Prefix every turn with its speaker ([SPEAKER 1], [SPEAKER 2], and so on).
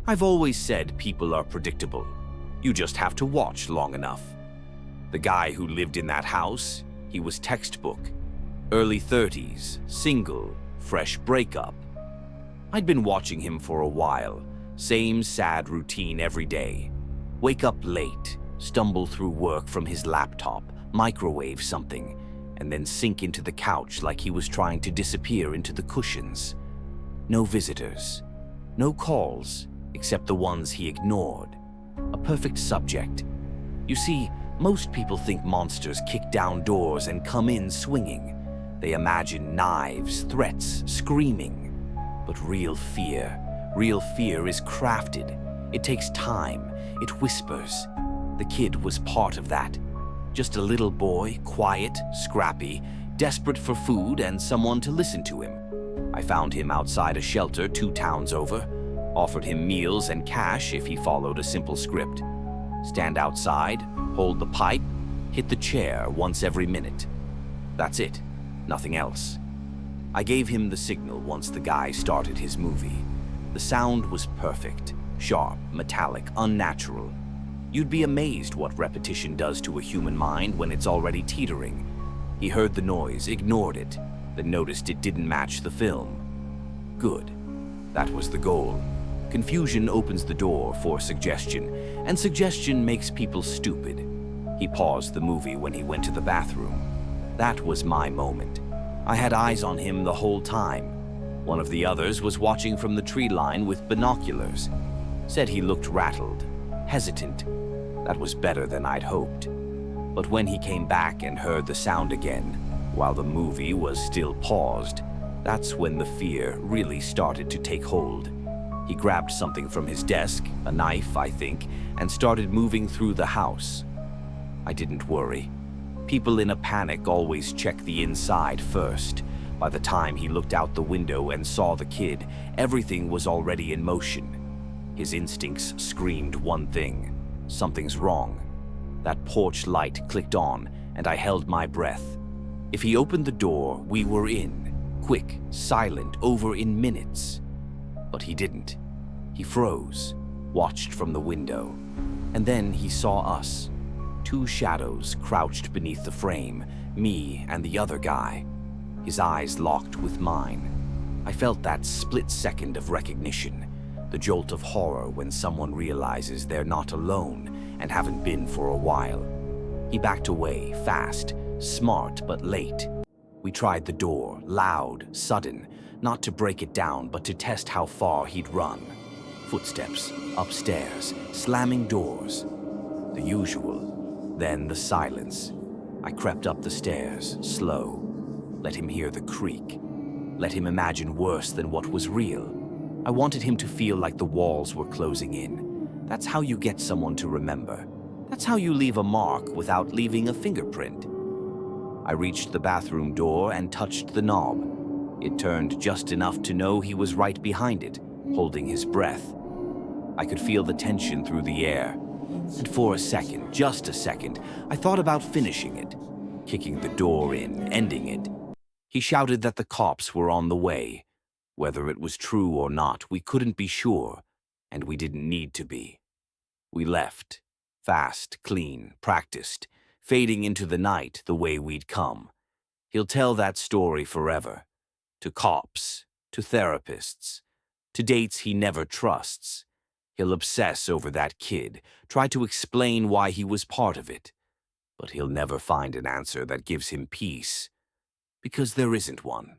[SPEAKER 1] I've always said people are predictable. You just have to watch long enough. The guy who lived in that house, he was textbook. Early 30s, single, fresh breakup. I'd been watching him for a while. Same sad routine every day. Wake up late, stumble through work from his laptop, microwave something, and then sink into the couch like he was trying to disappear into the cushions. No visitors. No calls, except the ones he ignored. A perfect subject. You see, most people think monsters kick down doors and come in swinging. They imagine knives, threats, screaming. But real fear is crafted. It takes time. It whispers. The kid was part of that. Just a little boy, quiet, scrappy, desperate for food and someone to listen to him. I found him outside a shelter 2 towns over, offered him meals and cash if he followed a simple script. Stand outside, hold the pipe, hit the chair once every minute. That's it, nothing else. I gave him the signal once the guy started his movie. The sound was perfect, sharp, metallic, unnatural. You'd be amazed what repetition does to a human mind when it's already teetering. He heard the noise, ignored it, then noticed it didn't match the film. Good. That was the goal. Confusion opens the door for suggestion, and suggestion makes people stupid. He paused the movie when he went to the bathroom. That was my moment. I had eyes on him the whole time. One of the others was watching from the tree line with binoculars. Said he looked rattled, hesitant. That was better than I'd hoped. But when he came back and heard the sound again, while the movie was still paused, that's when the fear really started to take hold. He grabbed something from his desk, a knife, I think, and started moving through the house. I didn't worry. People in a panic always check the inside first. By the time he looked out the window and saw the kid, everything was already in motion. His instincts screamed one thing: something's wrong. That porch light clicked on, and I held my breath. If he opened the door, we were in. Quick, silent, over in minutes. But he didn't. He froze, watched from the window, and then he saw us. 2 shadows crouched beneath the frame, me and the other guy. His eyes locked with mine. I felt that split second of recognition, the jolt of horror when someone realizes they're not alone and haven't been for a while. He backed away, fast, smart but late. We tried the door, loud, sudden, not to break it down but to test how far he'd run. Footsteps, upstairs, slamming doors. The usual. Then the silence. I crept up the stairs, slow. Let him hear the creak. Let him imagine worse than what was real. I wanted him to feel like the walls were closing in. That's how you get someone to remember. That's how you leave a mark without leaving a fingerprint. I reached the bathroom door and touched the knob. It turned just enough to know he was right behind it, holding his breath. I could feel the tension through the air. And for a second, just a second, I thought about finishing it, kicking the door in, ending it. He shouted that the cops were on the way. Whether it was true or not, we couldn't be sure, and we didn't need to be. We left, fast, clean, practiced, fading into the night the way we'd come. He'll tell that story forever. To cops, to therapists, to dates he never trusts. He'll obsess over that kid, try to explain why he was part of it. But he'll never find an answer that gives him peace, because there isn't one.